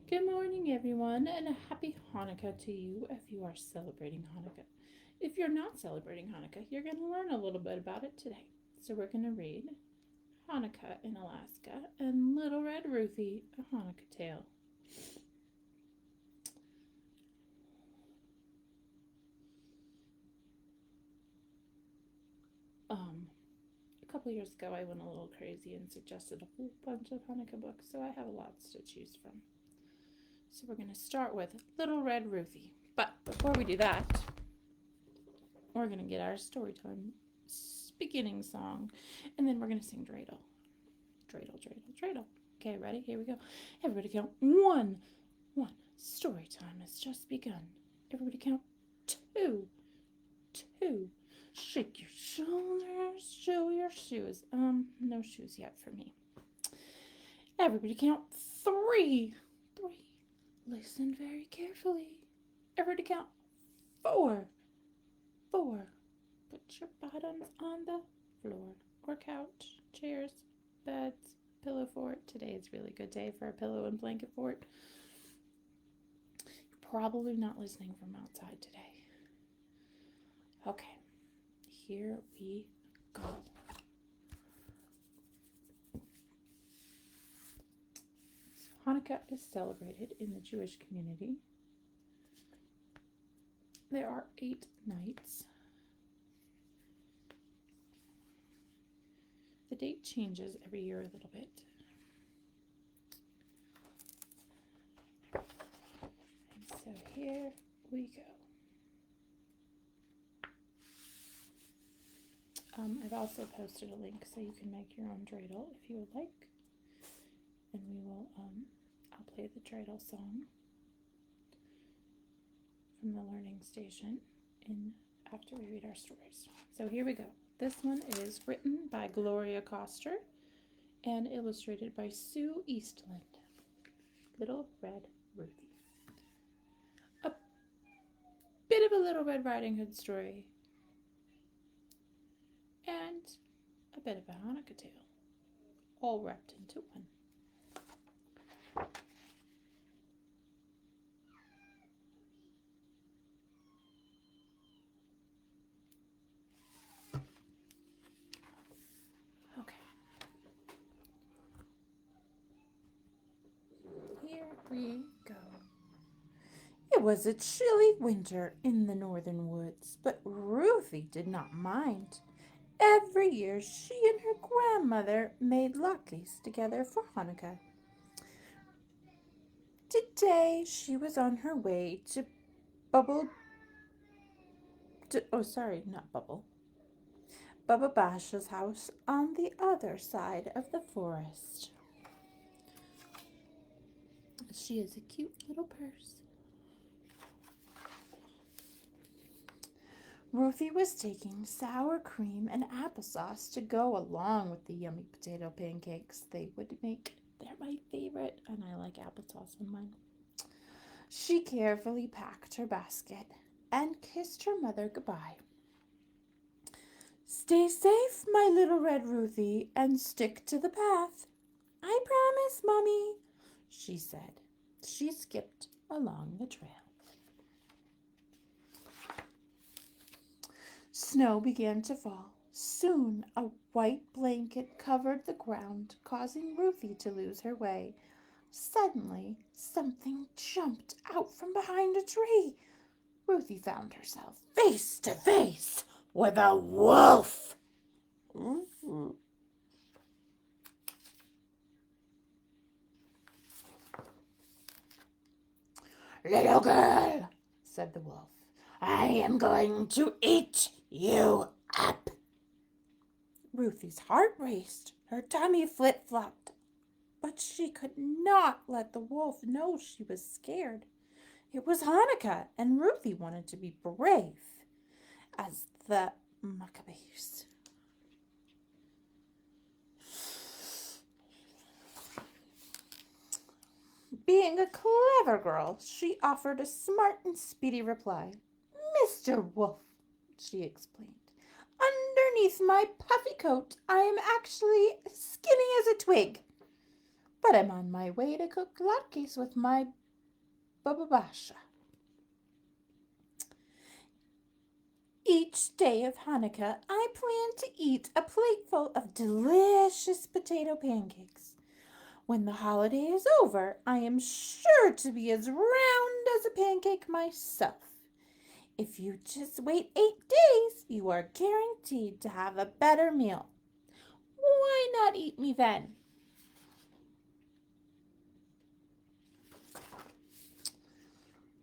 Good morning, everyone, and a happy Hanukkah to you if you are celebrating Hanukkah. If you're not celebrating Hanukkah, you're going to learn a little bit about it today. So, we're going to read Hanukkah in Alaska and Little Red Ruthie, a Hanukkah tale. A couple years ago, I went a little crazy and suggested a whole bunch of Hanukkah books, so I have lots to choose from. So, we're going to start with Little Red Ruthie. But before we do that, we're going to get our story time beginning song, and then we're going to sing dreidel. Dreidel, dreidel, dreidel. Okay, ready? Here we go. Everybody count one. One. Story time has just begun. Everybody count two. Two. Shake your shoulders, show your shoes. No shoes yet for me. Everybody count three. Three. Listen very carefully. Everybody count four. Four. Put your bottoms on the floor or couch, chairs, beds, pillow fort. Today is a really good day for a pillow and blanket fort. You're probably not listening from outside today. Okay, here we go. So Hanukkah is celebrated in the Jewish community. There are 8 nights. The date changes every year a little bit. And so here we go. I've also posted a link so you can make your own dreidel if you would like. And we will, I'll play the dreidel song from the learning station after we read our stories. So here we go. This one is written by Gloria Koster and illustrated by Sue Eastland. Little Red Ruthie. A bit of a Little Red Riding Hood story and a bit of a Hanukkah tale, all wrapped into one. Here we go. It was a chilly winter in the northern woods, but Ruthie did not mind. Every year she and her grandmother made latkes together for Hanukkah. Today she was on her way to Bubba Bash's house on the other side of the forest. She is a cute little purse. Ruthie was taking sour cream and applesauce to go along with the yummy potato pancakes they would make. They're my favorite, and I like applesauce in mine. She carefully packed her basket and kissed her mother goodbye. Stay safe, my little red Ruthie, and stick to the path. I promise, Mommy, she said. She skipped along the trail. Snow began to fall. Soon a white blanket covered the ground, causing Ruthie to lose her way. Suddenly, something jumped out from behind a tree. Ruthie found herself face to face with a wolf. Little girl, said the wolf, I am going to eat you up. Ruthie's heart raced. Her tummy flip-flopped. But she could not let the wolf know she was scared. It was Hanukkah, and Ruthie wanted to be brave as the Maccabees. Being a clever girl, she offered a smart and speedy reply. Mr. Wolf, she explained, underneath my puffy coat, I am actually skinny as a twig. but I'm on my way to cook latkes with my bababasha. Each day of Hanukkah, I plan to eat a plateful of delicious potato pancakes. When the holiday is over, I am sure to be as round as a pancake myself. If you just wait 8 days, you are guaranteed to have a better meal. Why not eat me then?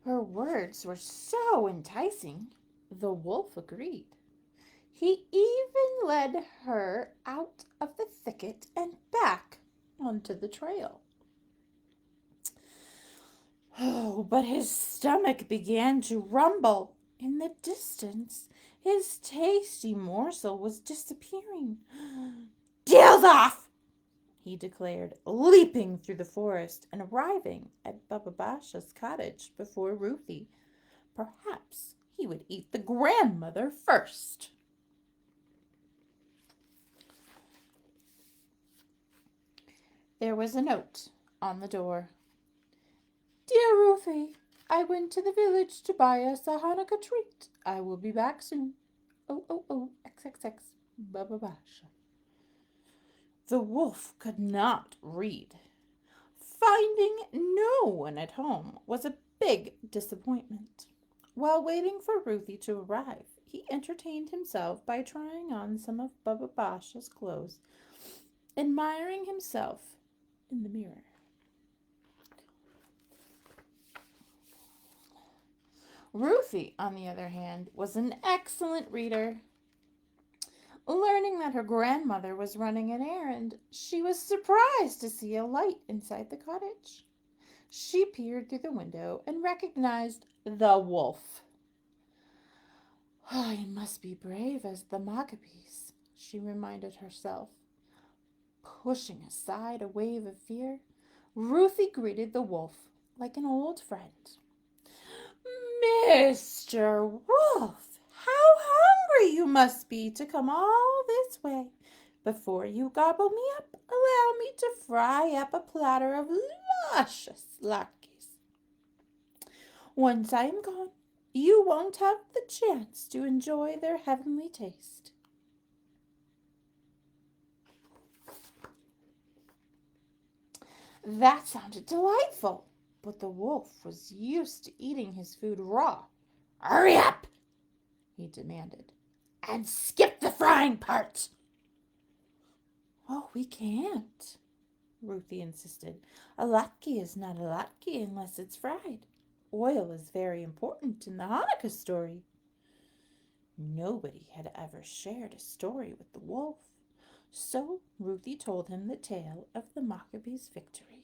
Her words were so enticing, the wolf agreed. He even led her out of the thicket and back onto the trail. Oh, but his stomach began to rumble. In the distance, his tasty morsel was disappearing. Deal's off, he declared, leaping through the forest and arriving at Bababasha's cottage before Ruthie. Perhaps he would eat the grandmother first. There was a note on the door. Dear Ruthie, I went to the village to buy us a Hanukkah treat. I will be back soon. Oh, XXX, Bababasha. The wolf could not read. Finding no one at home was a big disappointment. While waiting for Ruthie to arrive, he entertained himself by trying on some of Bababasha's clothes, admiring himself in the mirror. Ruthie, on the other hand, was an excellent reader. Learning that her grandmother was running an errand, she was surprised to see a light inside the cottage. She peered through the window and recognized the wolf. I must be brave as the Maccabees, she reminded herself. Pushing aside a wave of fear, Ruthie greeted the wolf like an old friend. Mr. Wolf, how hungry you must be to come all this way. Before you gobble me up, allow me to fry up a platter of luscious latkes. Once I am gone, you won't have the chance to enjoy their heavenly taste. That sounded delightful, but the wolf was used to eating his food raw. Hurry up, he demanded, and skip the frying part. Oh, we can't, Ruthie insisted. A latke is not a latke unless it's fried. Oil is very important in the Hanukkah story. Nobody had ever shared a story with the wolf, so Ruthie told him the tale of the Maccabees' victory.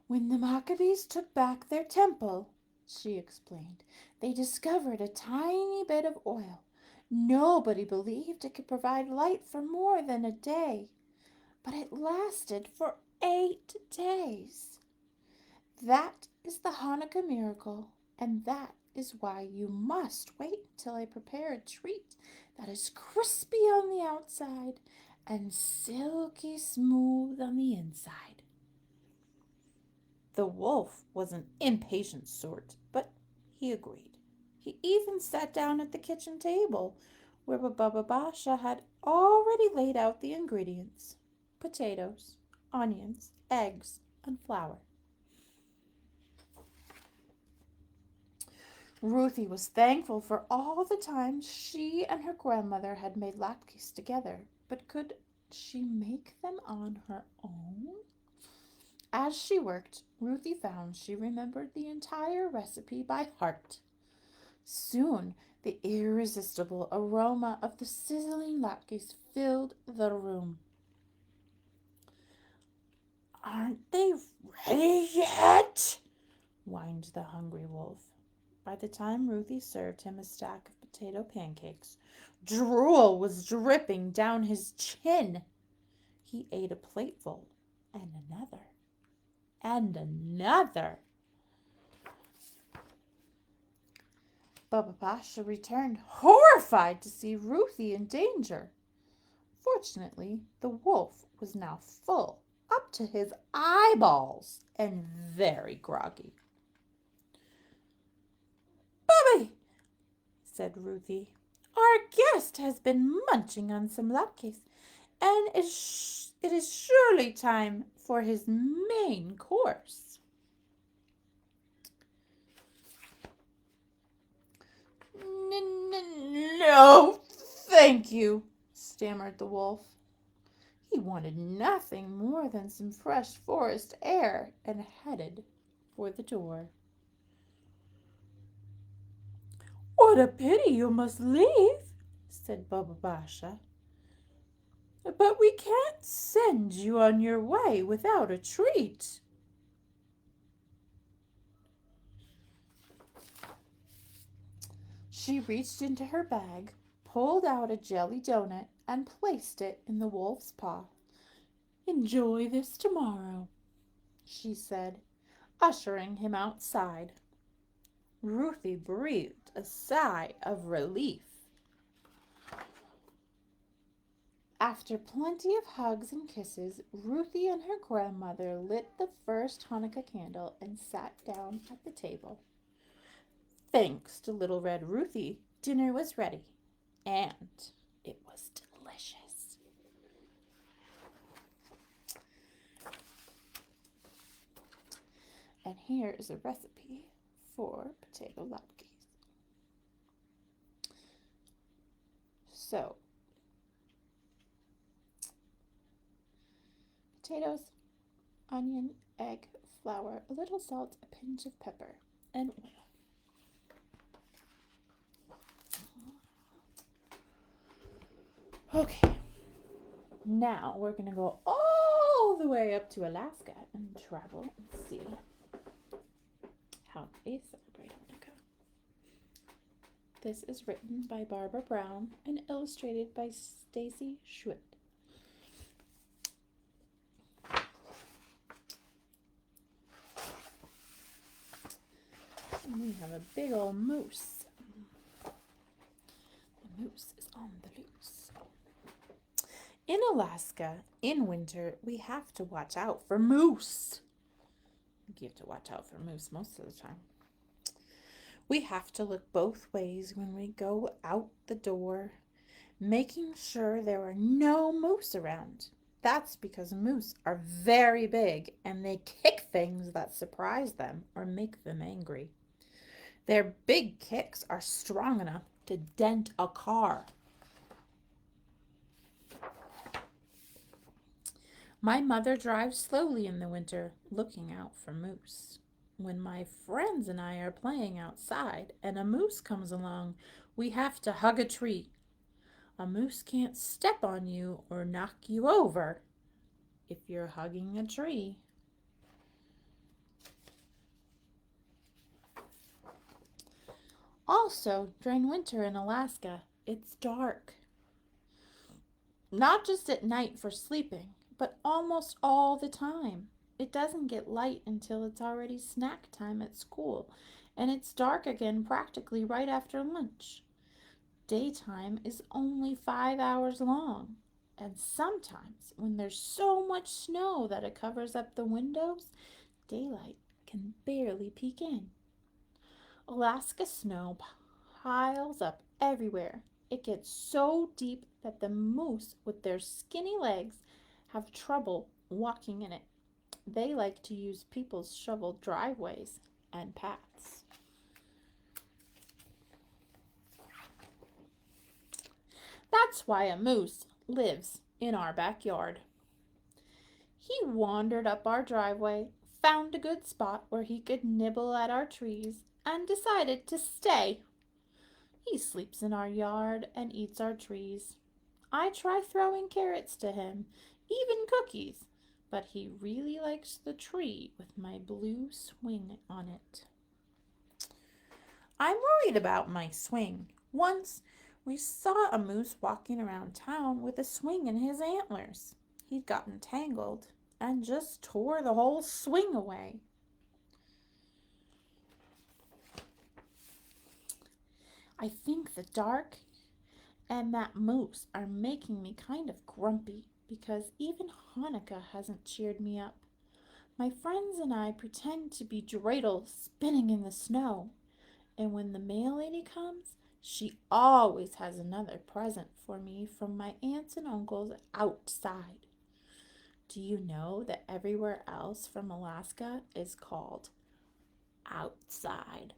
When the Maccabees took back their temple, she explained, they discovered a tiny bit of oil. Nobody believed it could provide light for more than a day, but it lasted for 8 days. That is the Hanukkah miracle, and that is why you must wait until I prepare a treat that is crispy on the outside and silky smooth on the inside. The wolf was an impatient sort, but he agreed. He even sat down at the kitchen table, where Bababasha had already laid out the ingredients: potatoes, onions, eggs, and flour. Ruthie was thankful for all the time she and her grandmother had made latkes together, but could she make them on her own? As she worked, Ruthie found she remembered the entire recipe by heart. Soon, the irresistible aroma of the sizzling latkes filled the room. Aren't they ready yet? Whined the hungry wolf. By the time Ruthie served him a stack of potato pancakes, drool was dripping down his chin. He ate a plateful and another and another. Bababasha returned, horrified to see Ruthie in danger. Fortunately, the wolf was now full up to his eyeballs and very groggy. "Bubby," said Ruthie, "our guest has been munching on some latkes, and it is surely time for his main course." "No, thank you," stammered the wolf. He wanted nothing more than some fresh forest air and headed for the door. "What a pity you must leave," said Baba Basha. "But we can't send you on your way without a treat." She reached into her bag, pulled out a jelly donut, and placed it in the wolf's paw. "Enjoy this tomorrow," she said, ushering him outside. Ruthie breathed a sigh of relief. After plenty of hugs and kisses, Ruthie and her grandmother lit the first Hanukkah candle and sat down at the table. Thanks to Little Red Ruthie, dinner was ready, and it was delicious. And here is a recipe for potato latkes. So, potatoes, onion, egg, flour, a little salt, a pinch of pepper, and oil. Okay, now we're going to go all the way up to Alaska and travel and see how they celebrate Hanukkah. This is written by Barbara Brown and illustrated by Stacy Schwitt. And we have a big old moose. The moose is on the loose. In Alaska, in winter, we have to watch out for moose. You have to watch out for moose most of the time. We have to look both ways when we go out the door, making sure there are no moose around. That's because moose are very big and they kick things that surprise them or make them angry. Their big kicks are strong enough to dent a car. My mother drives slowly in the winter, looking out for moose. When my friends and I are playing outside and a moose comes along, we have to hug a tree. A moose can't step on you or knock you over if you're hugging a tree. Also, during winter in Alaska, it's dark. Not just at night for sleeping, but almost all the time. It doesn't get light until it's already snack time at school, and it's dark again practically right after lunch. Daytime is only 5 hours long, and sometimes when there's so much snow that it covers up the windows, daylight can barely peek in. Alaska snow piles up everywhere. It gets so deep that the moose with their skinny legs have trouble walking in it. They like to use people's shoveled driveways and paths. That's why a moose lives in our backyard. He wandered up our driveway, found a good spot where he could nibble at our trees, and decided to stay. He sleeps in our yard and eats our trees. I try throwing carrots to him, even cookies, but he really likes the tree with my blue swing on it. I'm worried about my swing. Once we saw a moose walking around town with a swing in his antlers. He'd gotten tangled and just tore the whole swing away. I think the dark and that moose are making me kind of grumpy because even Hanukkah hasn't cheered me up. My friends and I pretend to be dreidels spinning in the snow, and when the mail lady comes, she always has another present for me from my aunts and uncles outside. Do you know that everywhere else from Alaska is called outside?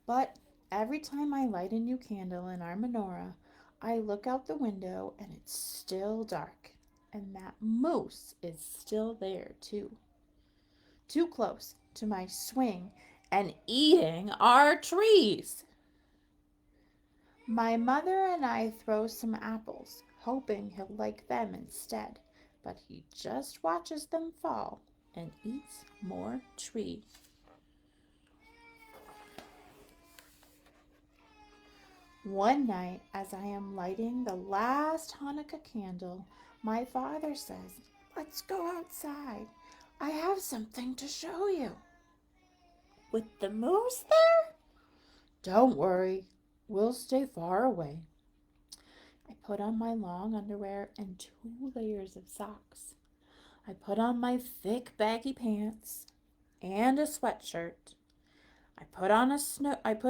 But every time I light a new candle in our menorah, I look out the window and it's still dark. And that moose is still there too. Too close to my swing and eating our trees. My mother and I throw some apples, hoping he'll like them instead. But he just watches them fall and eats more tree. One night, as I am lighting the last Hanukkah candle, my father says, "Let's go outside. I have something to show you." "With the moose there?" "Don't worry. We'll stay far away." I put on my long underwear and 2 layers of socks. I put on my thick baggy pants and a sweatshirt. I put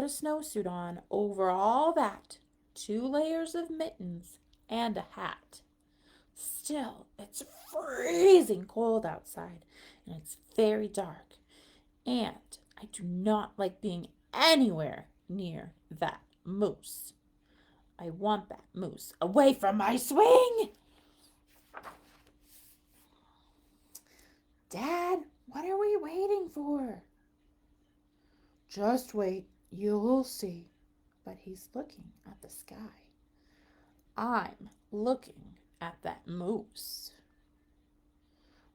a snowsuit on over all that, 2 layers of mittens and a hat. Still, it's freezing cold outside and it's very dark, and I do not like being anywhere near that moose. I want that moose away from my swing. "Dad, what are we waiting for?" "Just wait, you'll see." But he's looking at the sky. I'm looking at that moose.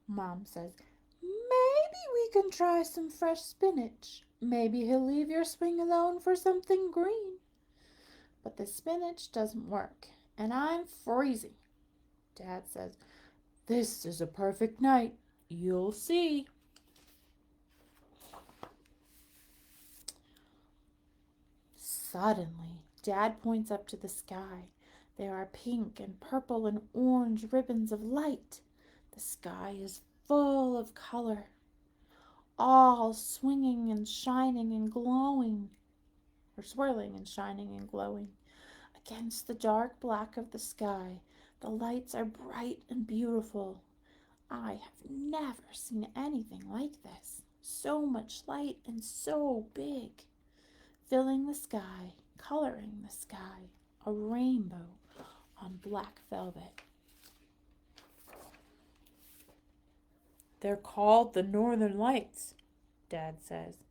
Mom says, "Maybe we can try some fresh spinach. Maybe he'll leave your swing alone for something green." But the spinach doesn't work, and I'm freezing. Dad says, "This is a perfect night. You'll see." Suddenly, Dad points up to the sky. There are pink and purple and orange ribbons of light. The sky is full of color, all swinging and shining and glowing, or swirling and shining and glowing. Against the dark black of the sky, the lights are bright and beautiful. I have never seen anything like this. So much light and so big, filling the sky, coloring the sky, a rainbow on black velvet. "They're called the Northern Lights," Dad says.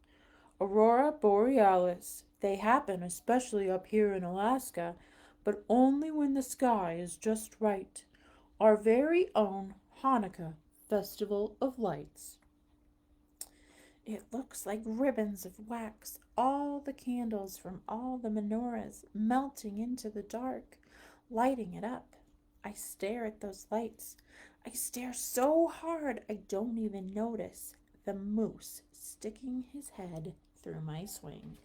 "Aurora Borealis. They happen especially up here in Alaska, but only when the sky is just right. Our very own Hanukkah Festival of Lights." It looks like ribbons of wax, all the candles from all the menorahs melting into the dark, lighting it up. I stare at those lights. I stare so hard I don't even notice the moose sticking his head through my swing.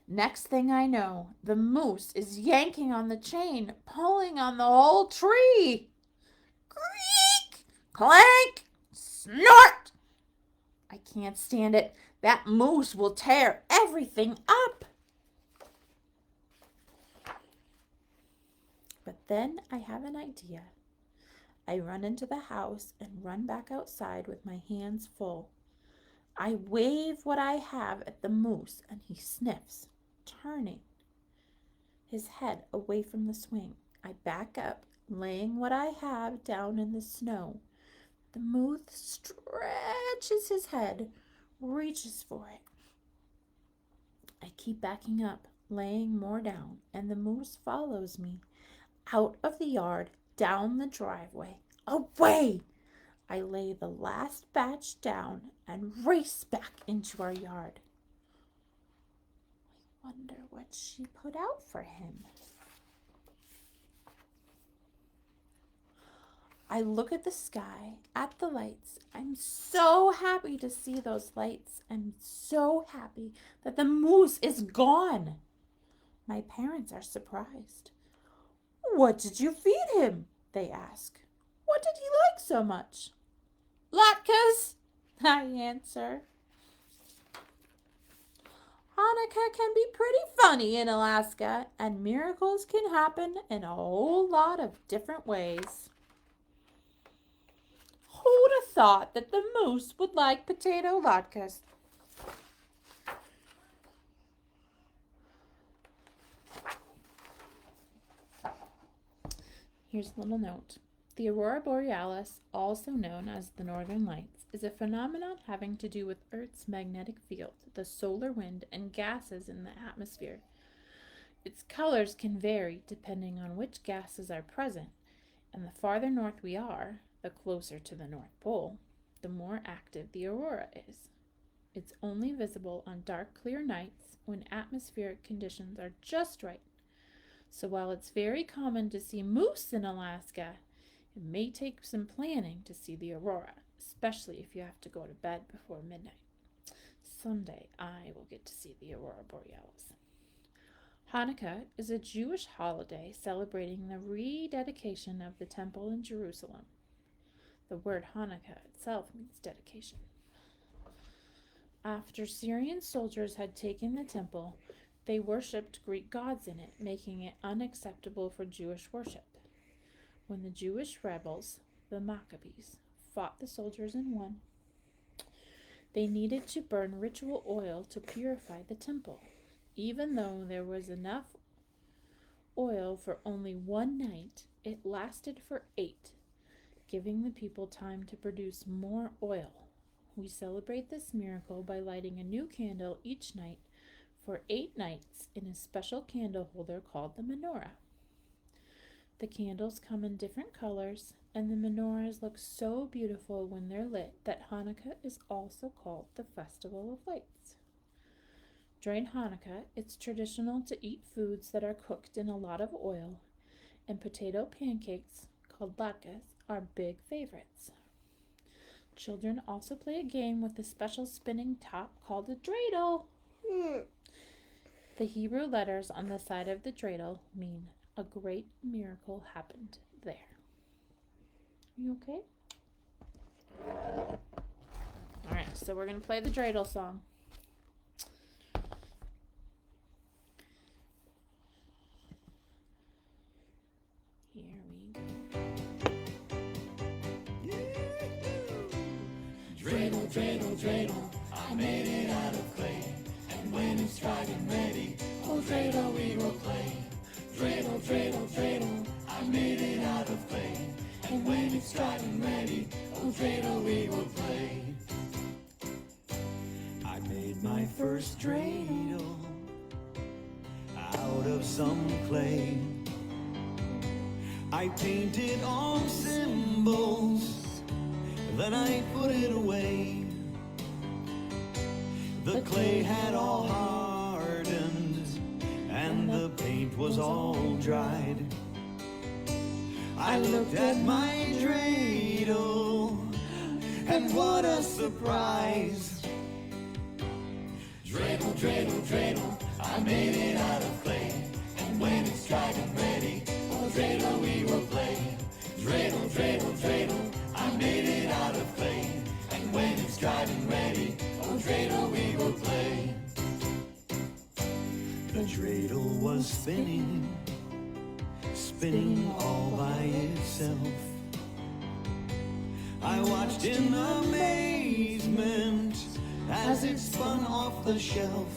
Next thing I know, the moose is yanking on the chain, pulling on the whole tree. Creak, clank, snort. I can't stand it. That moose will tear everything up. But then I have an idea. I run into the house and run back outside with my hands full. I wave what I have at the moose and he sniffs, turning his head away from the swing. I back up, laying what I have down in the snow. The moose stretches his head, reaches for it. I keep backing up, laying more down, and the moose follows me out of the yard, down the driveway, away. I lay the last batch down and race back into our yard. I wonder what she put out for him. I look at the sky, at the lights. I'm so happy to see those lights. I'm so happy that the moose is gone. My parents are surprised. What did you feed him? They ask. What did he like so much? Latkes, I answer. Hanukkah can be pretty funny in Alaska, and miracles can happen in a whole lot of different ways. Who'd have thought that the moose would like potato latkes? Here's a little note. The aurora borealis, also known as the northern lights, is a phenomenon having to do with Earth's magnetic field, the solar wind, and gases in the atmosphere. Its colors can vary depending on which gases are present, and the farther north we are, the closer to the North Pole, the more active the aurora is. It's only visible on dark, clear nights when atmospheric conditions are just right. So while it's very common to see moose in Alaska, it may take some planning to see the aurora, especially if you have to go to bed before midnight. Someday I will get to see the aurora borealis. Hanukkah is a Jewish holiday celebrating the rededication of the temple in Jerusalem. The word Hanukkah itself means dedication. After Syrian soldiers had taken the temple, they worshipped Greek gods in it, making it unacceptable for Jewish worship. When the Jewish rebels, the Maccabees, fought the soldiers and won, they needed to burn ritual oil to purify the temple. Even though there was enough oil for only one night, it lasted for 8, giving the people time to produce more oil. We celebrate this miracle by lighting a new candle each night for 8 nights in a special candle holder called the menorah. The candles come in different colors, and the menorahs look so beautiful when they're lit that Hanukkah is also called the Festival of Lights. During Hanukkah, it's traditional to eat foods that are cooked in a lot of oil, and potato pancakes, called latkes, are big favorites. Children also play a game with a special spinning top called a dreidel. The Hebrew letters on the side of the dreidel mean a great miracle happened there. You okay? All right, so we're going to play the dreidel song. Here we go. Dreidel, dreidel, dreidel, I made it out of clay. And when it's dried and ready, oh dreidel we will play. Dreidel, dreidel, dreidel, I made it out of clay. And when it's dried and ready, oh dreidel we will play. I made my first dreidel out of some clay. I painted all symbols, then I put it away. The clay had all hardened, and the paint was all dried. I looked at my dreidel, and what a surprise! Dreidel, dreidel, dreidel, I made it out of clay. And when it's dried and ready, oh dreidel we will play. Dreidel, dreidel, dreidel, I made it out of clay. And when it's dried and ready, oh dreidel we will play. The dreidel was spinning, spinning all by itself. I watched in amazement as it spun off the shelf.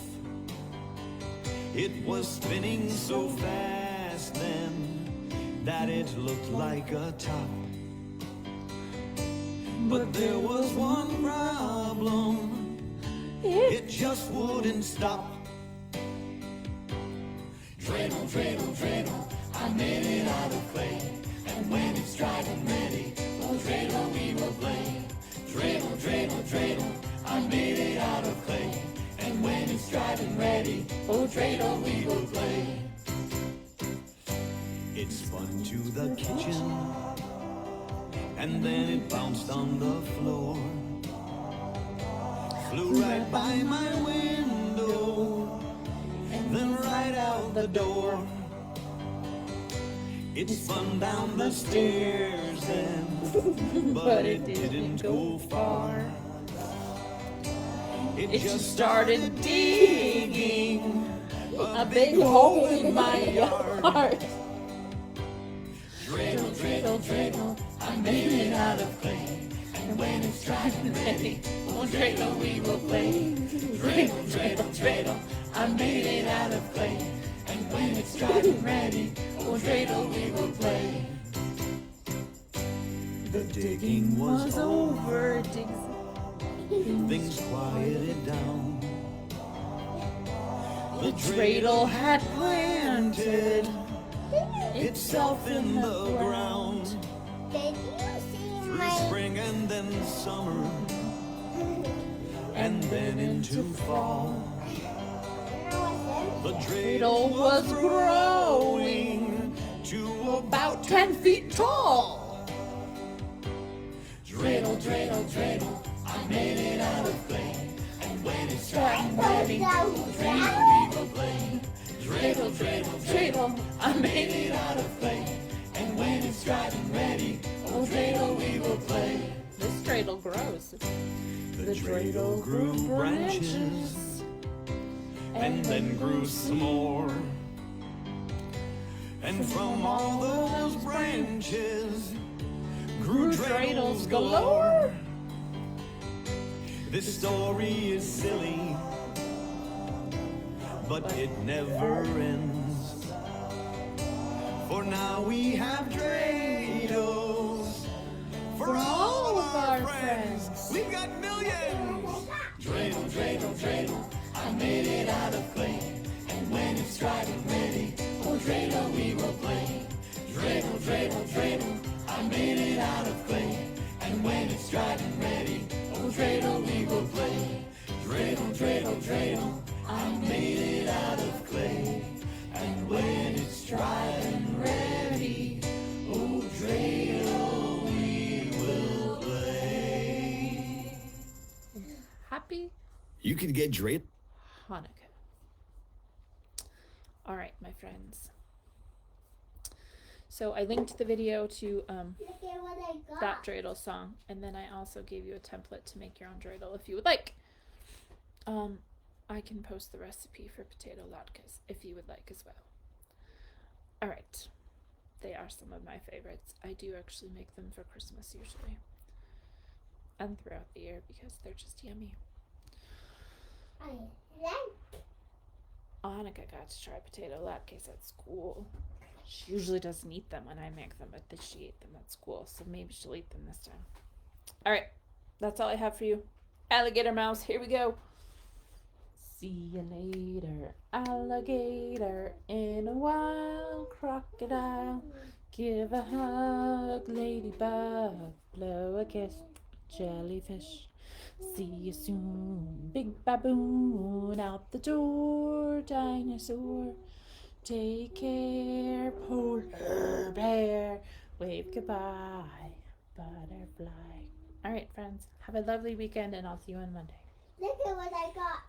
It was spinning so fast then that it looked like a top. But there was one problem, it just wouldn't stop. Dreidel, dreidel, dreidel, I made it out of clay. And when it's dried and ready, oh dreidel we will play. Dreidel, dreidel, dreidel, I made it out of clay. And when it's dried and ready, oh dreidel we will play. It spun to the kitchen, and then it bounced on the floor. Flew right by my window, and then right out the door. It spun down the stairs then, but it didn't go far. It just started digging a big hole in my yard. Dreidel, dreidel, dreidel, I made it out of clay. And when it's dried and ready, oh dreidel we will play. Dreidel, dreidel, dreidel, I made it out of clay. And when it's dried and ready, oh dreidel we will play. The digging was over, things quieted down. The dreidel had planted itself in the ground. Did you see Through my spring and then summer, and then into fall. The dreidel was growing to about 10 feet tall. Dreidel, dreidel, dreidel, I made it out of clay. And when it's dry and ready, dreidel we will play. Dreidel, dreidel, dreidel, I made it out of clay. And when it's dry and ready, oh dreidel we will play. This dreidel grows. The dreidel grew branches, and then grew some more. And from all those branches grew dreidels galore. This story is silly, but it never ends. For now we have dreidels for all of our friends. We've got millions. Dreidel, dreidel, dreidel, I made it out of clay. And when it's dried and ready, oh dreidel we will play. Dreidel, dreidel, dreidel, I made it out of clay. And when it's dried and ready, oh dreidel we will play. Dreidel, dreidel, dreidel, I made it out of clay. And when it's dry and ready, oh dreidel we will play. Happy You could get dreidel. Hanukkah. All right, my friends. So I linked the video to Look at what I got. that dreidel song, and then I also gave you a template to make your own dreidel if you would like. I can post the recipe for potato latkes if you would like as well. All right, they are some of my favorites. I do actually make them for Christmas usually, and throughout the year because they're just yummy. I like Annika got to try potato latkes at school. She usually doesn't eat them when I make them, but she ate them at school, so maybe she'll eat them this time. All right, that's all I have for you. Alligator mouse, here we go. See you later, alligator, in a wild crocodile. Give a hug, ladybug, blow a kiss, jellyfish. See you soon, big baboon, out the door, dinosaur. Take care, polar bear, wave goodbye, butterfly. All right, friends, have a lovely weekend, and I'll see you on Monday. Look at what I got.